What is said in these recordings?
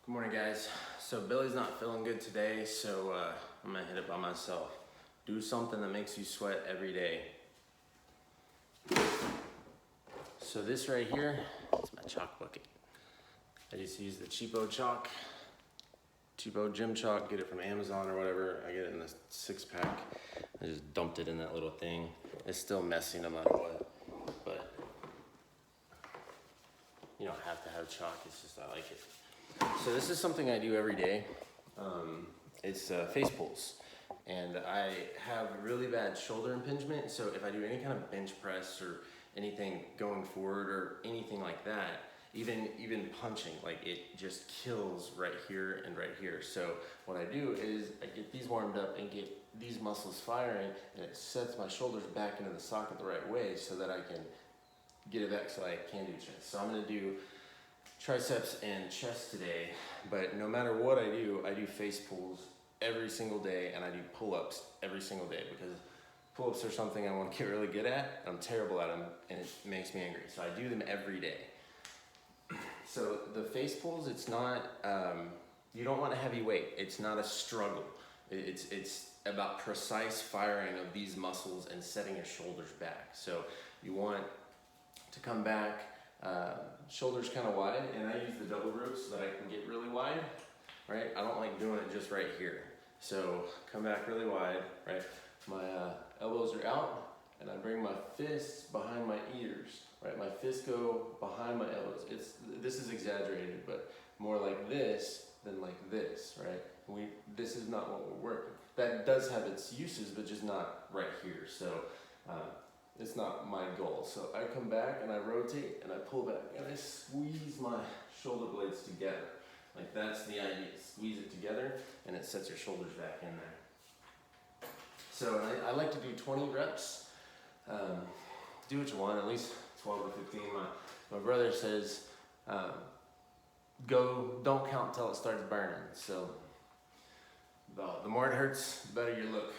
Good morning, guys. So Billy's not feeling good today, so I'm gonna hit it by myself. Do something that makes you sweat every day. So this right here, it's my chalk bucket. I just use the cheapo chalk, cheapo gym chalk, get it from Amazon or whatever. I get it in the 6-pack. I just dumped it in that little thing. It's still messy no matter what, but you don't have to have chalk, it's just I like it. So this is something I do every day. It's face pulls. And I have really bad shoulder impingement, so if I do any kind of bench press or anything going forward or anything like that, even punching, like it just kills right here and right here. So what I do is I get these warmed up and get these muscles firing, and it sets my shoulders back into the socket the right way so that I can get it back so I can do chest. So I'm gonna do triceps and chest today, but no matter what I do face pulls every single day, and I do pull-ups every single day because pull-ups are something I want to get really good at. I'm terrible at them, and it makes me angry. So I do them every day. So the face pulls, it's not, you don't want a heavy weight. It's not a struggle. It's about precise firing of these muscles and setting your shoulders back. So you want to come back, shoulders kind of wide, and I use the double root so that I can get really wide, right? I don't like doing it just right here. So come back really wide, right? My elbows are out, and I bring my fists behind my ears, right? My fists go behind my elbows. This is exaggerated, but more like this than like this, right? This is not what we're working. That does have its uses, but just not right here. So it's not my goal. So I come back and I rotate and I pull back and I squeeze my shoulder blades together. Like that's the idea, squeeze it together and it sets your shoulders back in there. So I like to do 20 reps. Do what you want, at least 12 or 15. My brother says, don't count till it starts burning. So the more it hurts, the better you look.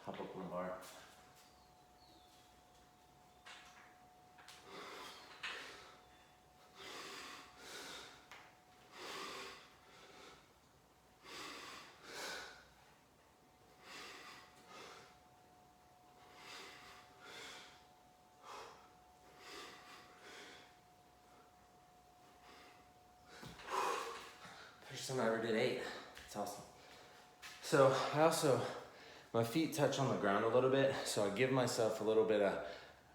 Hop up on the bar. First time I ever did 8. It's awesome. So my feet touch on the ground a little bit, so I give myself a little bit of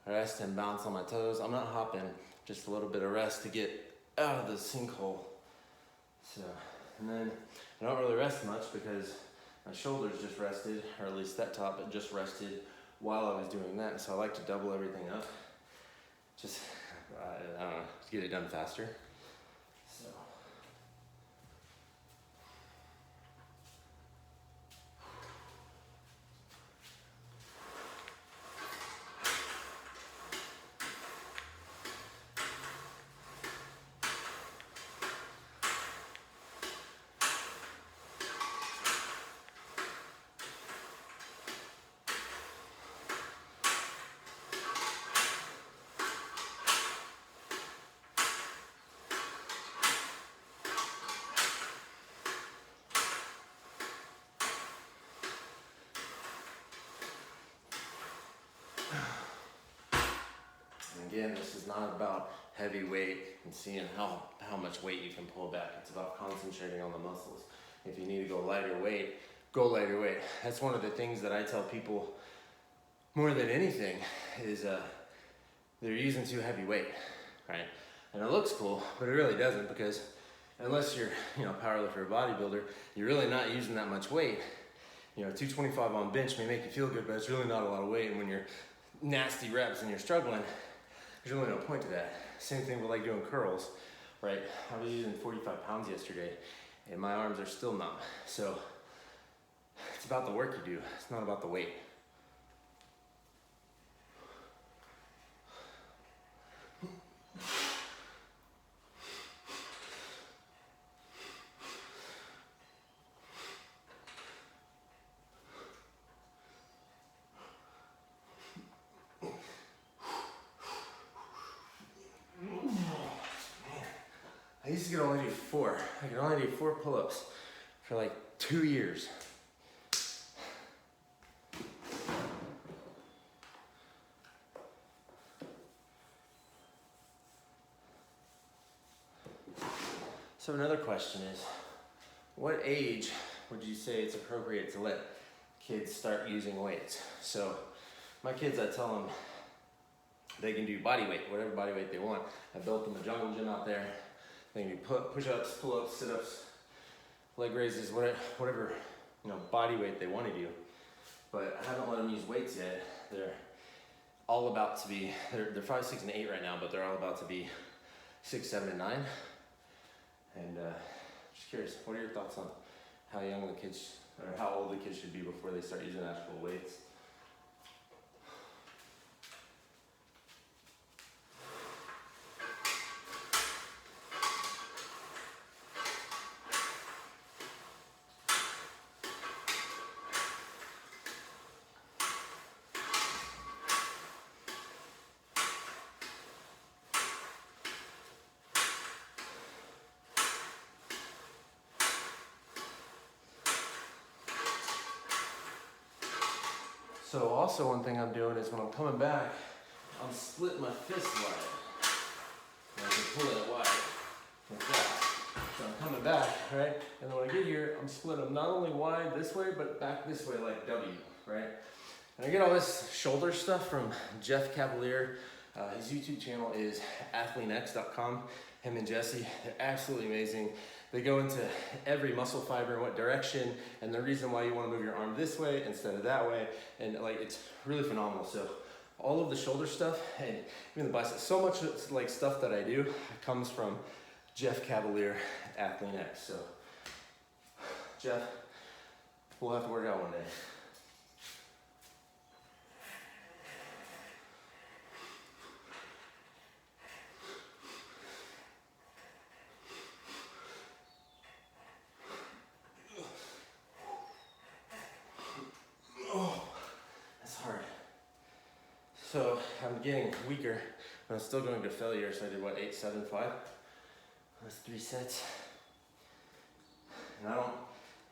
rest and bounce on my toes. I'm not hopping, just a little bit of rest to get out of the sinkhole. So, and then I don't really rest much because my shoulders just rested, or at least that top, it just rested while I was doing that. So I like to double everything up, just, I don't know, to get it done faster. So. Again, this is not about heavy weight and seeing how much weight you can pull back. It's about concentrating on the muscles. If you need to go lighter weight, go lighter weight. That's one of the things that I tell people more than anything is they're using too heavy weight, right? And it looks cool, but it really doesn't, because unless you're, a powerlifter or bodybuilder, you're really not using that much weight. 225 on bench may make you feel good, but it's really not a lot of weight. And when you're nasty reps and you're struggling, there's really no point to that. Same thing with like doing curls, right? I was using 45 pounds yesterday and my arms are still numb. So it's about the work you do. It's not about the weight. I used to could only do 4. I could only do 4 pull-ups for like 2 years. So another question is, what age would you say it's appropriate to let kids start using weights? So my kids, I tell them they can do body weight, whatever body weight they want. I built them a jungle gym out there. They can do push-ups, pull-ups, sit-ups, leg raises, whatever body weight they want to do. But I haven't let them use weights yet. They're all about to be, they're 5, 6, and 8 right now, but they're all about to be 6, 7, and 9. And just curious, what are your thoughts on how young the kids, or how old the kids should be before they start using actual weights? So also one thing I'm doing is when I'm coming back, I'm splitting my fist wide. And I can pull it wide like that. So I'm coming back, right? And then when I get here, I'm splitting them not only wide this way, but back this way like W, right? And I get all this shoulder stuff from Jeff Cavaliere. His YouTube channel is athleanx.com. Him and Jesse, they're absolutely amazing. They go into every muscle fiber and what direction and the reason why you want to move your arm this way instead of that way. And like, it's really phenomenal. So all of the shoulder stuff and even the biceps, so much like stuff that I do comes from Jeff Cavaliere, Athlete X. So Jeff, we'll have to work out one day. So I'm getting weaker, but I'm still going to failure. So I did what, 8, 7, 5? That's 3 sets. And I don't,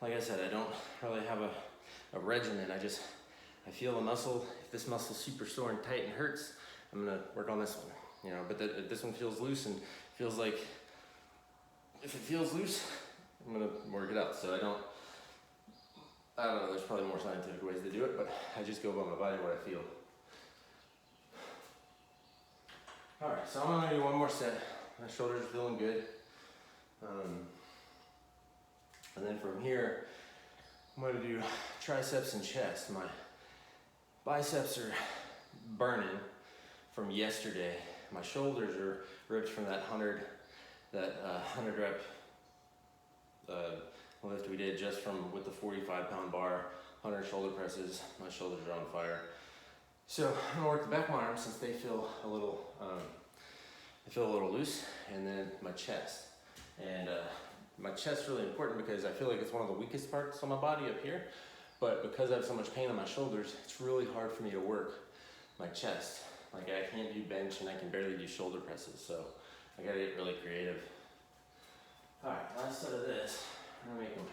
like I said, I don't really have a regimen. I feel the muscle. If this muscle's super sore and tight and hurts, I'm gonna work on this one, but this one feels loose and feels like, if it feels loose, I'm gonna work it out. So I don't know, there's probably more scientific ways to do it, but I just go by my body, what I feel. All right, so I'm gonna do one more set. My shoulders are feeling good. And then from here, I'm gonna do triceps and chest. My biceps are burning from yesterday. My shoulders are ripped from that 100 rep lift we did just with the 45-pound bar, 100 shoulder presses. My shoulders are on fire. So I'm gonna work the back of my arms since they feel a little loose, and then my chest. And my chest's really important because I feel like it's one of the weakest parts on my body up here, but because I have so much pain on my shoulders, it's really hard for me to work my chest. Like I can't do bench and I can barely do shoulder presses, so I gotta get really creative. All right, last set of this, I'm gonna make them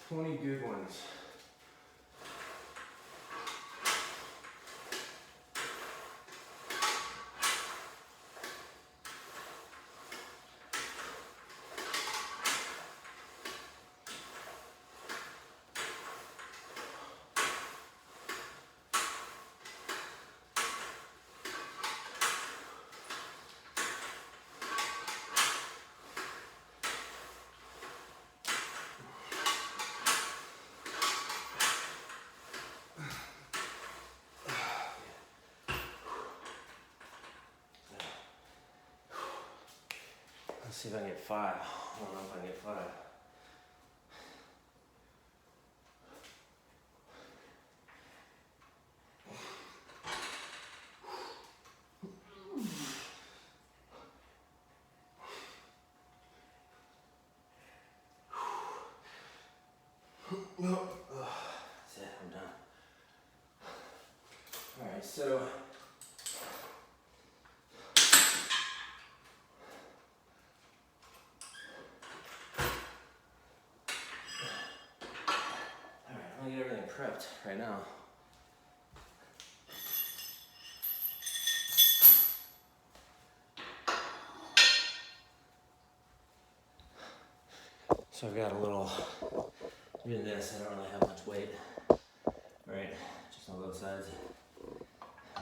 20 good ones. Let's see if I can get 5. I don't know if I can get 5. That's it, I'm done. Alright, so I'm gonna get everything prepped right now. So I've got a little, even this, I don't really have much weight, right? Just on both sides.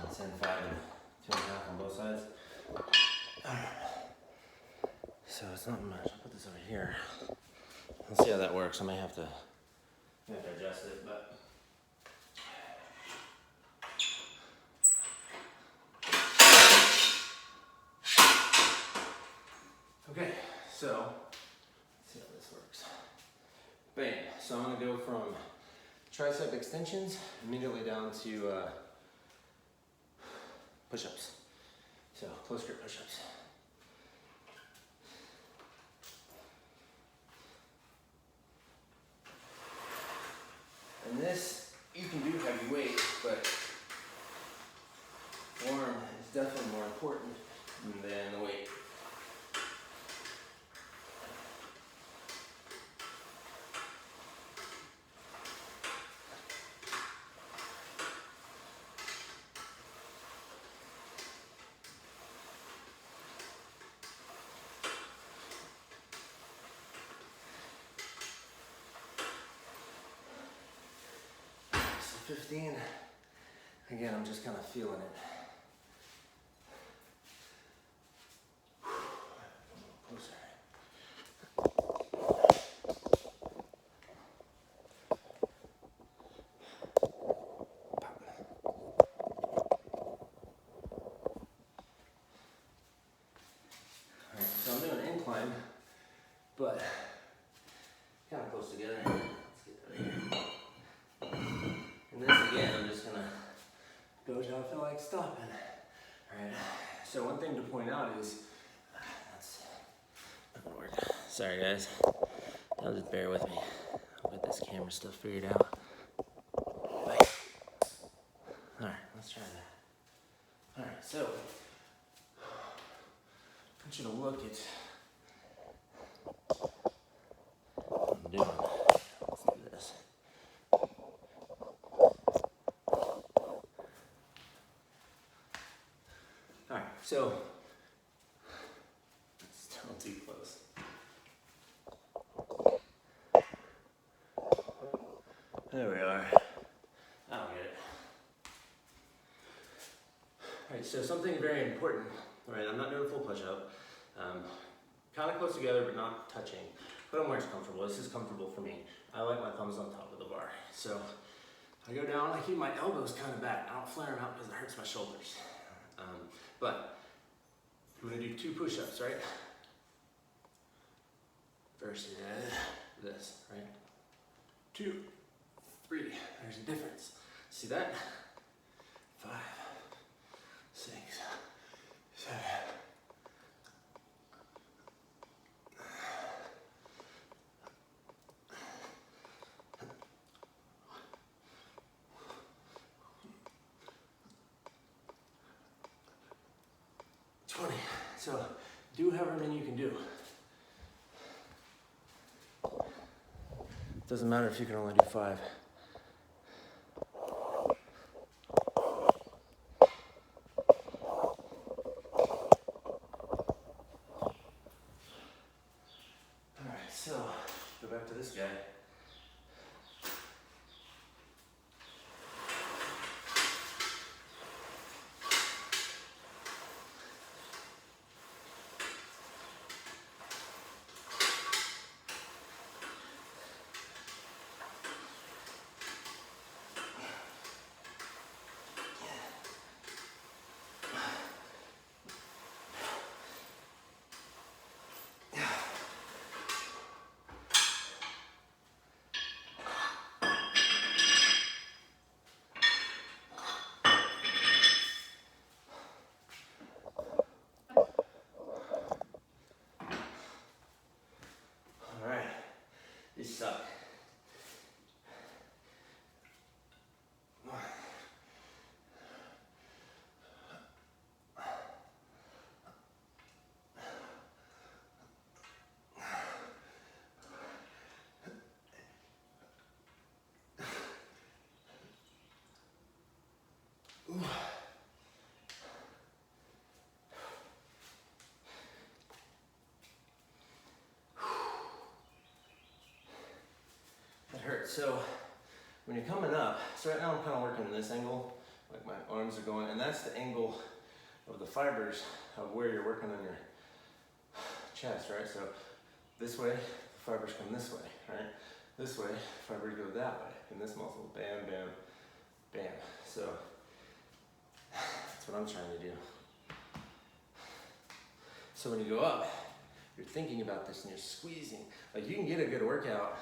It's in 5 and 2.5 on both sides. So it's not much. I'll put this over here. Let's see how that works. I may have to adjust it, but. Okay, so let's see how this works. Bam. So I'm gonna go from tricep extensions immediately down to push-ups. So close grip push-ups. And this, you can do heavy weight, but form is definitely more important than the weight. So 15, again, I'm just kind of feeling it. Closer. Alright, so I'm doing an incline, but kind of close together. Let's get out of here. And this again, I'm just gonna go till I feel like stopping. Alright, so one thing to point out is, that's not gonna work. Sorry guys, y'all just bear with me. I'll get this camera stuff figured out. Alright, let's try that. Alright, so, I want you to look at what I'm doing. Let's do this. Alright, so, still too close. There we are. I don't get it. Alright, so something very important. Alright, I'm not doing a full push-up. Kind of close together, but not touching. Put them where it's comfortable. This is comfortable for me. I like my thumbs on top of the bar. So, I go down, I keep my elbows kind of back. I don't flare them out because it hurts my shoulders. But, I'm gonna do 2 push-ups, right? Versus this, right? 2, 3, there's a difference. See that? 5, 6, 7. 20. So do however many you can do. Doesn't matter if you can only do 5. Alright, so go back to this guy. So when you're coming up, so right now I'm kind of working this angle, like my arms are going, and that's the angle of the fibers of where you're working on your chest, right? So this way, the fibers come this way, right? This way, fibers go that way, in this muscle, bam, bam, bam. So that's what I'm trying to do. So when you go up, you're thinking about this and you're squeezing. Like you can get a good workout,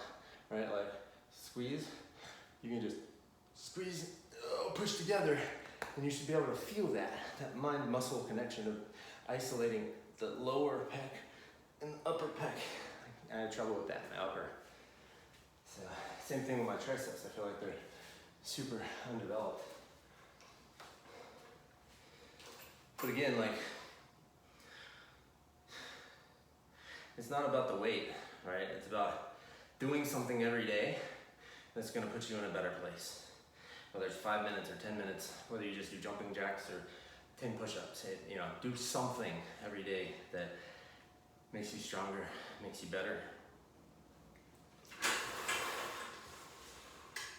right? Like squeeze, you can just squeeze, push together, and you should be able to feel that mind-muscle connection of isolating the lower pec and the upper pec. I had trouble with that in my upper. So same thing with my triceps. I feel like they're super undeveloped. But again, like, it's not about the weight, right? It's about doing something every day that's gonna put you in a better place. Whether it's 5 minutes or 10 minutes, whether you just do jumping jacks or 10 push-ups, do something every day that makes you stronger, makes you better.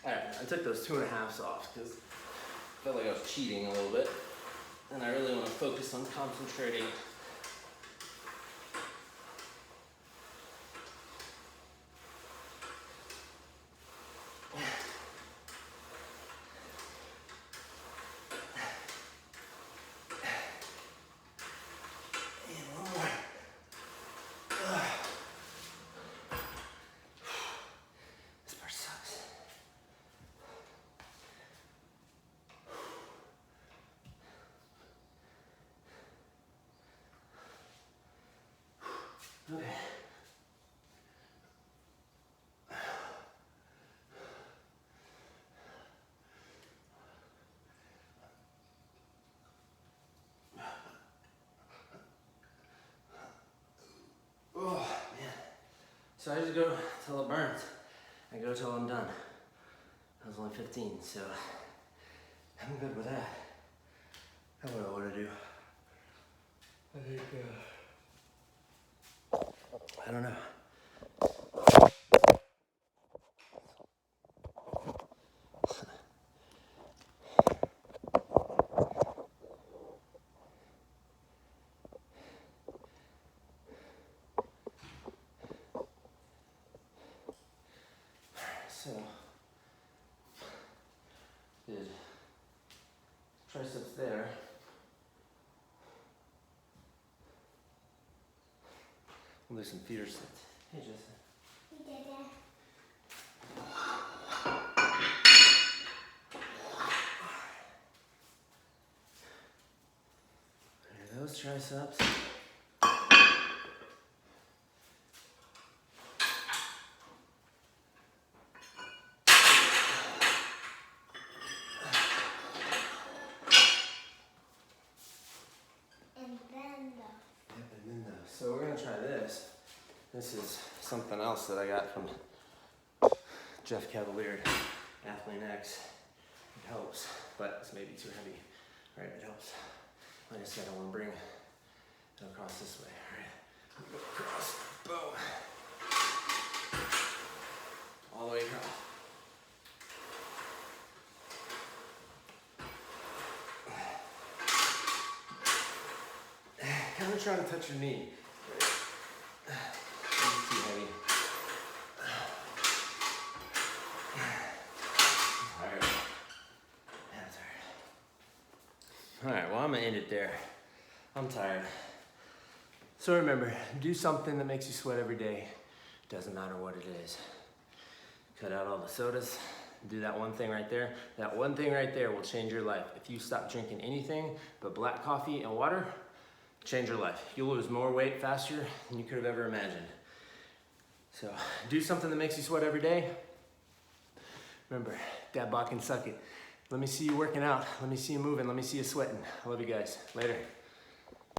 All right, I took those 2.5s off because I felt like I was cheating a little bit, and I really want to focus on concentrating. Okay. Oh, man. So I just go till it burns. I go till I'm done. I was only 15, so I'm good with that. That's what I want to do. I think, I don't know. So, did triceps there. We'll do some feeder sets. Hey, Jessica. Hey, Dada. There are those triceps. So we're gonna try this. This is something else that I got from Jeff Cavalier, Athlean X. It helps, but it's maybe too heavy. All right, it helps. Like I said, I wanna bring it across this way. All right, go across, boom. All the way across. Kind of trying to touch your knee. It's too heavy. Tired. Yeah, I'm tired. All right, well, I'm gonna end it there. I'm tired. So remember, do something that makes you sweat every day. Doesn't matter what it is. Cut out all the sodas. Do that one thing right there. That one thing right there will change your life. If you stop drinking anything but black coffee and water, change your life. You'll lose more weight faster than you could have ever imagined. So do something that makes you sweat every day. Remember, dad bod can suck it. Let me see you working out. Let me see you moving. Let me see you sweating. I love you guys. Later.